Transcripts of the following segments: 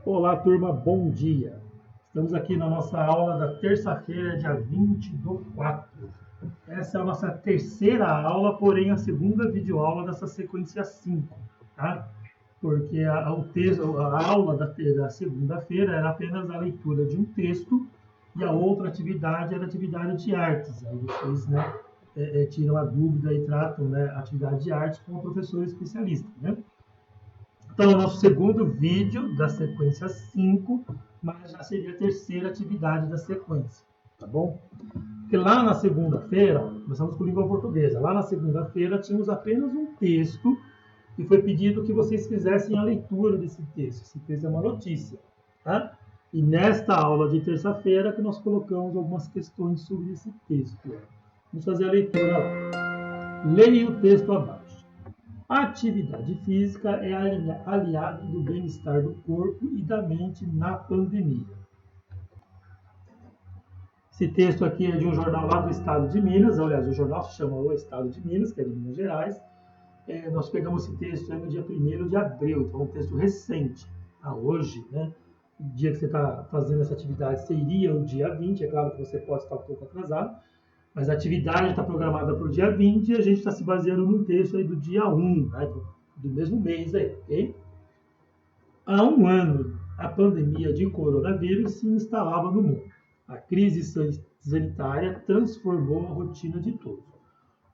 Olá, turma, bom dia. Estamos aqui na nossa aula da terça-feira, dia 20/4. Essa é a nossa terceira aula, porém a segunda videoaula dessa sequência 5, tá? Porque a aula da segunda-feira era apenas a leitura de um texto e a outra atividade era a atividade de artes. Aí vocês, tiram a dúvida e tratam, a atividade de artes com o professor especialista, né? Então, o nosso segundo vídeo da sequência 5, mas já seria a terceira atividade da sequência, tá bom? Porque lá na segunda-feira, começamos com língua portuguesa, lá na segunda-feira tínhamos apenas um texto e foi pedido que vocês fizessem a leitura desse texto. Esse texto é uma notícia, tá? E nesta aula de terça-feira que nós colocamos algumas questões sobre esse texto. Vamos fazer a leitura lá. Leia o texto abaixo. A atividade física é aliada do bem-estar do corpo e da mente na pandemia. Esse texto aqui é de um jornal lá do estado de Minas, aliás, o jornal se chama O Estado de Minas, que é de Minas Gerais. Nós pegamos esse texto no dia 1º de abril, então é um texto recente. Hoje, o dia que você está fazendo essa atividade seria o dia 20, é claro que você pode estar um pouco atrasado, mas a atividade está programada para o dia 20 e a gente está se baseando num texto aí do dia 1, do mesmo mês aí, ok? Há um ano, a pandemia de coronavírus se instalava no mundo. A crise sanitária transformou a rotina de todos.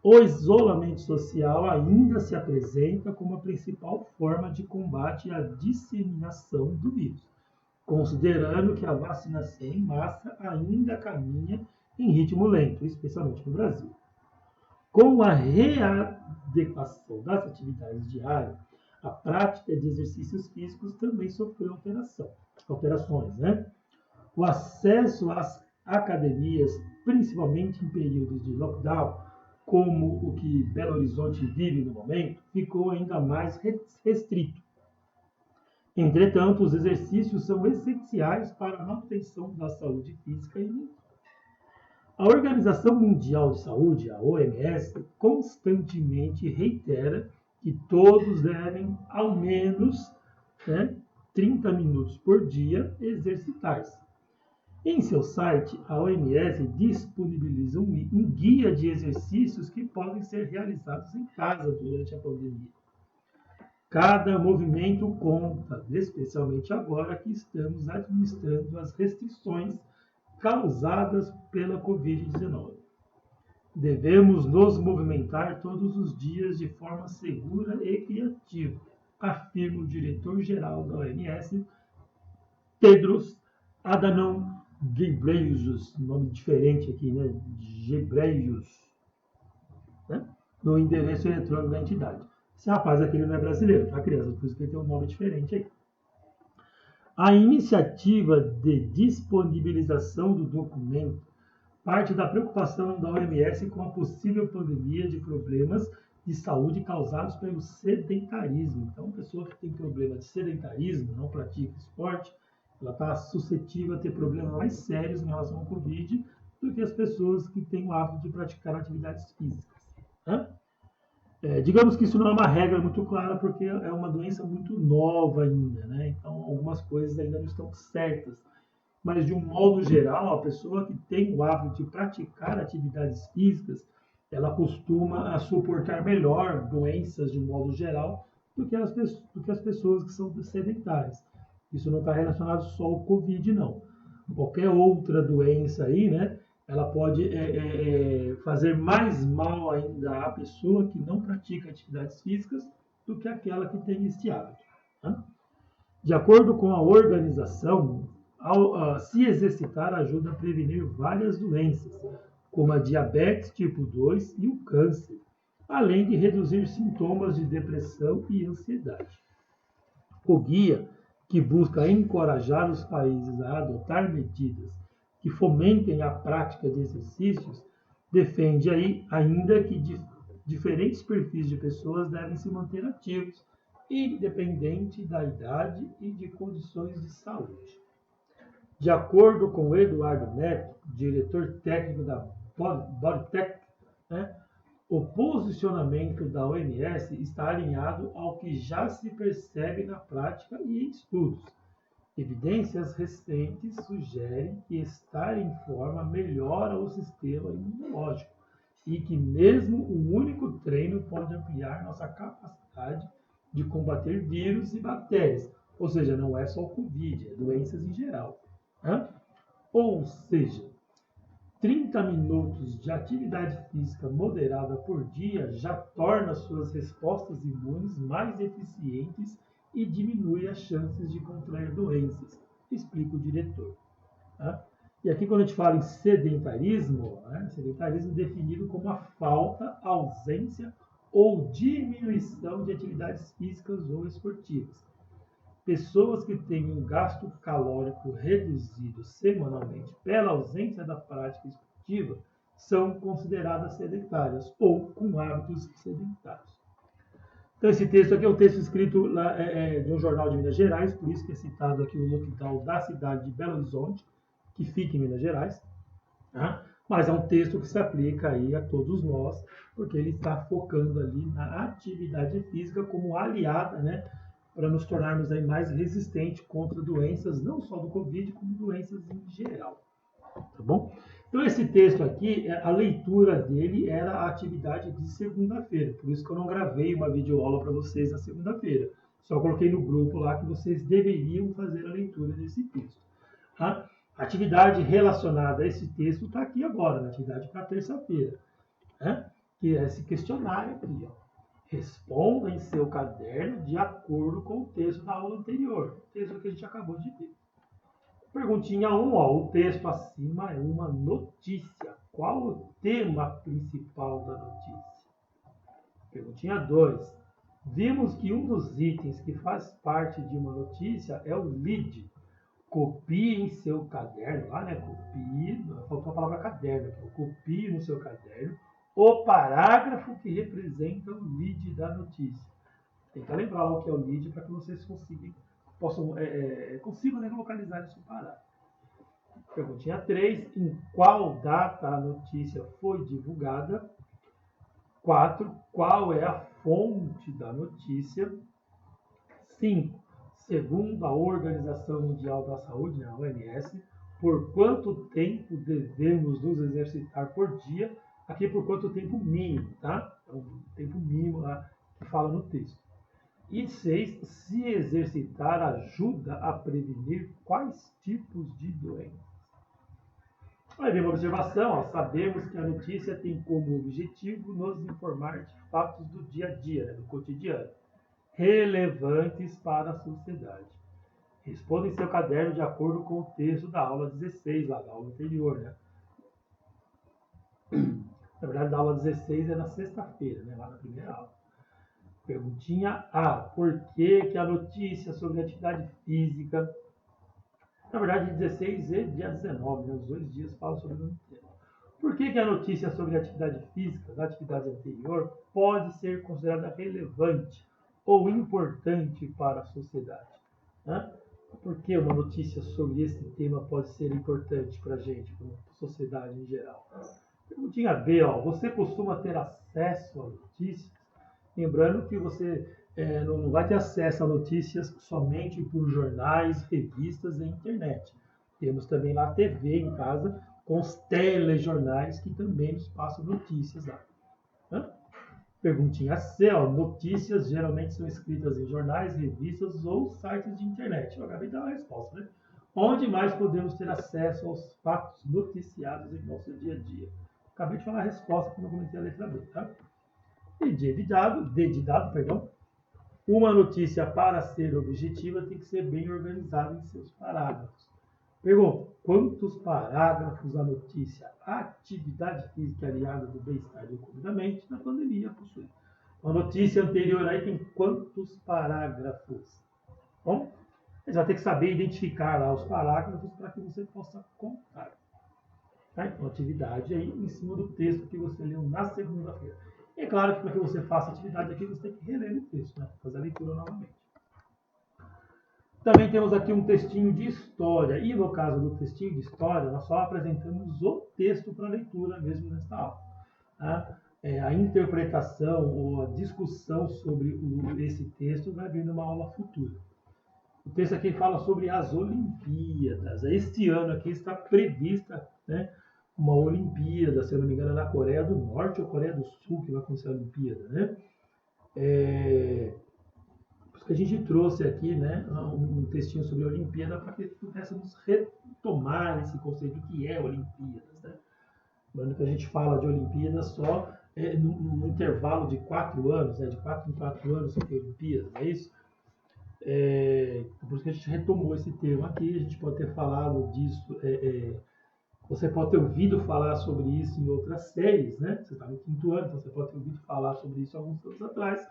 O isolamento social ainda se apresenta como a principal forma de combate à disseminação do vírus, considerando que a vacinação em massa ainda caminha em ritmo lento, especialmente no Brasil. Com a readequação das atividades diárias, a prática de exercícios físicos também sofreu alterações, O acesso às academias, principalmente em períodos de lockdown, como o que Belo Horizonte vive no momento, ficou ainda mais restrito. Entretanto, os exercícios são essenciais para a manutenção da saúde física e mental. A Organização Mundial de Saúde, a OMS, constantemente reitera que todos devem, ao menos 30 minutos por dia, exercitar-se. Em seu site, a OMS disponibiliza um guia de exercícios que podem ser realizados em casa durante a pandemia. Cada movimento conta, especialmente agora que estamos administrando as restrições causadas pela Covid-19. Devemos nos movimentar todos os dias de forma segura e criativa, afirma o diretor-geral da OMS, Tedros Adhanom Ghebreyesus, nome diferente aqui, Ghebreyesus, no endereço eletrônico da entidade. Esse rapaz aqui não é brasileiro, tá, criança? Por isso que ele tem um nome diferente aí. A iniciativa de disponibilização do documento parte da preocupação da OMS com a possível pandemia de problemas de saúde causados pelo sedentarismo. Então, a pessoa que tem problema de sedentarismo, não pratica esporte, ela está suscetível a ter problemas mais sérios em relação ao Covid do que as pessoas que têm o hábito de praticar atividades físicas. Digamos que isso não é uma regra muito clara, porque é uma doença muito nova ainda, Então, algumas coisas ainda não estão certas. Mas, de um modo geral, a pessoa que tem o hábito de praticar atividades físicas, ela costuma suportar melhor doenças, de um modo geral, do que as pessoas que são sedentárias. Isso não está relacionado só ao Covid, não. Qualquer outra doença aí, ela pode fazer mais mal ainda à pessoa que não pratica atividades físicas do que aquela que tem este hábito. De acordo com a organização, se exercitar ajuda a prevenir várias doenças, como a diabetes tipo 2 e o câncer, além de reduzir sintomas de depressão e ansiedade. O guia, que busca encorajar os países a adotar medidas que fomentem a prática de exercícios, defende ainda que diferentes perfis de pessoas devem se manter ativos, independente da idade e de condições de saúde. De acordo com Eduardo Neto, diretor técnico da Bodytech, o posicionamento da OMS está alinhado ao que já se percebe na prática e em estudos. Evidências recentes sugerem que estar em forma melhora o sistema imunológico e que mesmo um único treino pode ampliar nossa capacidade de combater vírus e bactérias. Ou seja, não é só o Covid, é doenças em geral. Né? Ou seja, 30 minutos de atividade física moderada por dia já torna suas respostas imunes mais eficientes e diminui as chances de contrair doenças, explica o diretor. Tá? E aqui quando a gente fala em sedentarismo, sedentarismo definido como a falta, ausência ou diminuição de atividades físicas ou esportivas. Pessoas que têm um gasto calórico reduzido semanalmente pela ausência da prática esportiva são consideradas sedentárias ou com hábitos sedentários. Então, esse texto aqui é um texto escrito lá, de um jornal de Minas Gerais, por isso que é citado aqui o lockdown da cidade de Belo Horizonte, que fica em Minas Gerais. Tá? Mas é um texto que se aplica aí a todos nós, porque ele está focando ali na atividade física como aliada, né, para nos tornarmos aí mais resistentes contra doenças, não só do Covid, como doenças em geral. Tá bom? Então, esse texto aqui, a leitura dele era a atividade de segunda-feira. Por isso que eu não gravei uma videoaula para vocês na segunda-feira. Só coloquei no grupo lá que vocês deveriam fazer a leitura desse texto. Tá? A atividade relacionada a esse texto está aqui agora, na atividade para terça-feira. Né? Que é esse questionário aqui. Ó. Responda em seu caderno de acordo com o texto da aula anterior. O texto que a gente acabou de ver. Perguntinha 1, o texto acima é uma notícia. Qual o tema principal da notícia? Perguntinha 2. Vimos que um dos itens que faz parte de uma notícia é o lead. Copie em seu caderno, copie, faltou a palavra caderno aqui, copie no seu caderno o parágrafo que representa o lead da notícia. Tenta lembrar lá o que é o lead para que vocês consigam localizar esse parágrafo. Perguntinha 3. Em qual data a notícia foi divulgada? 4. Qual é a fonte da notícia? 5. Segundo a Organização Mundial da Saúde, a OMS, por quanto tempo devemos nos exercitar por dia? Aqui por quanto tempo mínimo, tá? É um tempo mínimo lá que fala no texto. E 6, se exercitar ajuda a prevenir quais tipos de doenças? Aí vem uma observação, sabemos que a notícia tem como objetivo nos informar de fatos do dia a dia, do cotidiano, relevantes para a sociedade. Responda em seu caderno de acordo com o texto da aula 16, lá da aula anterior. Né? Na verdade, a aula 16 é na sexta-feira, né? Lá na primeira aula. Perguntinha A. Por que a notícia sobre atividade física... Na verdade, 16 e dia 19, né? Os 2 dias falam sobre o mesmo tema. Por que a notícia sobre atividade física da atividade anterior pode ser considerada relevante ou importante para a sociedade? Né? Por que uma notícia sobre esse tema pode ser importante para a gente, para a sociedade em geral? Perguntinha B. Você costuma ter acesso a notícias? Lembrando que você não vai ter acesso a notícias somente por jornais, revistas e internet. Temos também lá a TV em casa, com os telejornais que também nos passam notícias lá. Perguntinha C. Notícias geralmente são escritas em jornais, revistas ou sites de internet. Eu acabei de dar a resposta, né? Onde mais podemos ter acesso aos fatos noticiados em nosso dia a dia? Acabei de falar a resposta quando eu comentei a letra B, tá? E D de dado, uma notícia para ser objetiva tem que ser bem organizada em seus parágrafos. Pergunta, quantos parágrafos a notícia atividade física aliada do bem-estar e do cuidado da mente na pandemia possui? A notícia anterior aí tem quantos parágrafos? Bom, você vai ter que saber identificar lá os parágrafos para que você possa contar. Tá? Então, atividade aí em cima do texto que você leu na segunda-feira. E é claro que para que você faça atividade aqui, você tem que reler o texto, né? Fazer a leitura novamente. Também temos aqui um textinho de história. E no caso do textinho de história, nós só apresentamos o texto para leitura mesmo nesta aula. Tá? A interpretação ou a discussão sobre esse texto vai vir numa aula futura. texto aqui fala sobre as Olimpíadas. Este ano aqui está prevista, né, uma Olimpíada, se eu não me engano, na Coreia do Norte ou Coreia do Sul que vai acontecer a Olimpíada, né? Por isso que a gente trouxe aqui, né, um textinho sobre a Olimpíada para que pudéssemos retomar esse conceito do que é Olimpíadas, né? Lembrando que a gente fala de Olimpíadas só no intervalo de 4 anos, né? De 4 em 4 anos que tem Olimpíadas, não é isso? Por isso que a gente retomou esse termo aqui, a gente pode ter falado disso, você pode ter ouvido falar sobre isso em outras séries, né? Você está no 5º ano, então você pode ter ouvido falar sobre isso alguns anos atrás,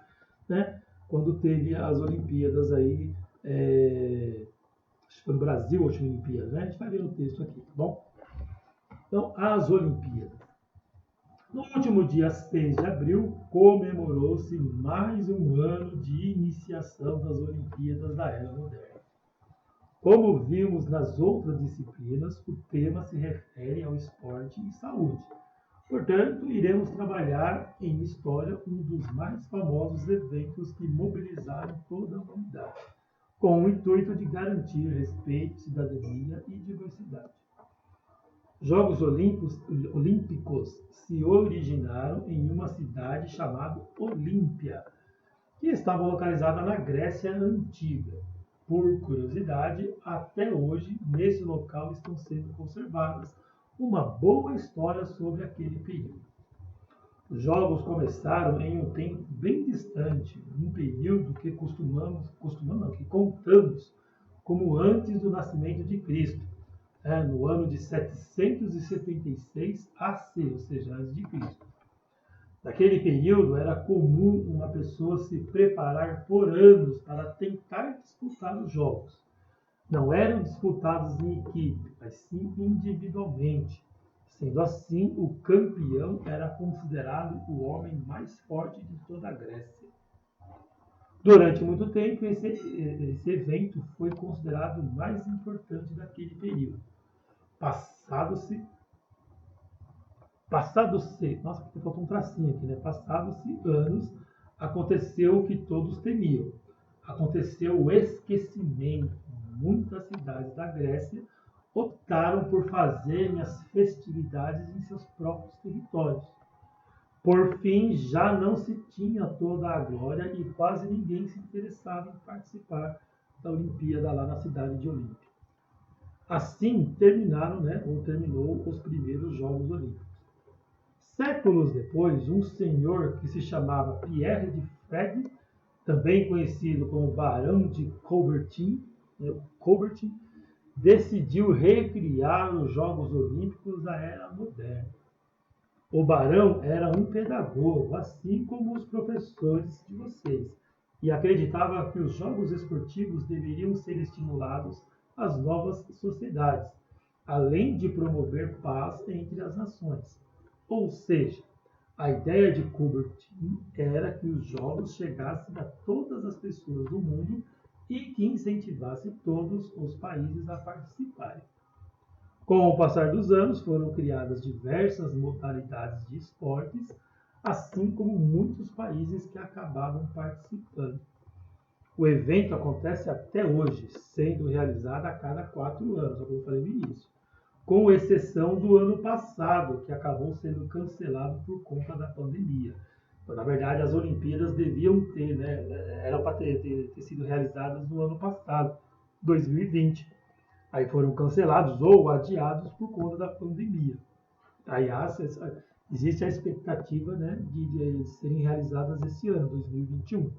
né? Quando teve as Olimpíadas aí, acho que foi no Brasil a última Olimpíada, né? A gente vai ver no texto aqui, tá bom? Então, as Olimpíadas. No último dia 6 de abril, comemorou-se mais um ano de iniciação das Olimpíadas da Era Moderna. Como vimos nas outras disciplinas, o tema se refere ao esporte e saúde. Portanto, iremos trabalhar em história um dos mais famosos eventos que mobilizaram toda a humanidade, com o intuito de garantir respeito, cidadania e diversidade. Jogos Olímpicos se originaram em uma cidade chamada Olímpia, que estava localizada na Grécia Antiga. Por curiosidade, até hoje, nesse local estão sendo conservadas uma boa história sobre aquele período. Os jogos começaram em um tempo bem distante, um período que que contamos como antes do nascimento de Cristo, no ano de 776 AC, ou seja, antes de Cristo. Naquele período, era comum uma pessoa se preparar por anos para tentar disputar os jogos. Não eram disputados em equipe, mas sim individualmente. Sendo assim, o campeão era considerado o homem mais forte de toda a Grécia. Durante muito tempo, esse evento foi considerado o mais importante daquele período. Passados-se, nossa, aqui faltou um tracinho aqui, né? Passados-se anos, aconteceu o que todos temiam. Aconteceu o esquecimento. Muitas cidades da Grécia optaram por fazerem as festividades em seus próprios territórios. Por fim, já não se tinha toda a glória e quase ninguém se interessava em participar da Olimpíada lá na cidade de Olímpia. Assim terminou os primeiros Jogos Olímpicos. Séculos depois, um senhor que se chamava Pierre de Fred, também conhecido como Barão de Coubertin, decidiu recriar os Jogos Olímpicos da Era Moderna. O barão era um pedagogo, assim como os professores de vocês, e acreditava que os jogos esportivos deveriam ser estimulados às novas sociedades, além de promover paz entre as nações. Ou seja, a ideia de Coubertin era que os jogos chegassem a todas as pessoas do mundo e que incentivasse todos os países a participarem. Com o passar dos anos, foram criadas diversas modalidades de esportes, assim como muitos países que acabaram participando. O evento acontece até hoje, sendo realizado a cada 4 anos, como eu falei no início, com exceção do ano passado, que acabou sendo cancelado por conta da pandemia. Então, na verdade, as Olimpíadas deviam ter, eram para ter sido realizadas no ano passado, 2020. Aí foram cancelados ou adiados por conta da pandemia. Aí existe a expectativa, de serem realizadas esse ano, 2021.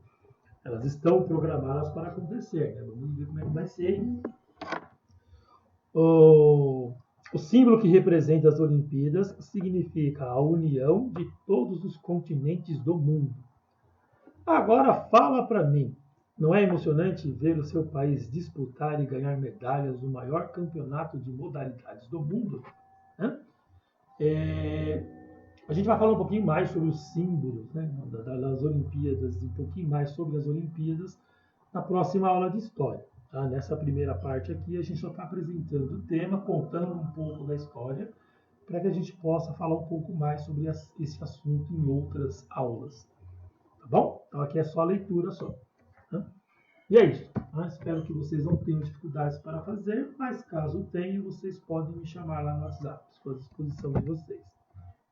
Elas estão programadas para acontecer. Vamos ver como é que vai ser. O símbolo que representa as Olimpíadas significa a união de todos os continentes do mundo. Agora fala para mim, não é emocionante ver o seu país disputar e ganhar medalhas no maior campeonato de modalidades do mundo? A gente vai falar um pouquinho mais sobre os símbolos das Olimpíadas, um pouquinho mais sobre as Olimpíadas na próxima aula de História. Tá? Nessa primeira parte aqui, a gente só está apresentando o tema, contando um pouco da história, para que a gente possa falar um pouco mais sobre esse assunto em outras aulas. Tá bom? Então aqui é só a leitura só. Tá? E é isso. Espero que vocês não tenham dificuldades para fazer, mas caso tenham, vocês podem me chamar lá no WhatsApp. Estou à disposição de vocês.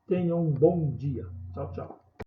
Tenham um bom dia. Tchau, tchau.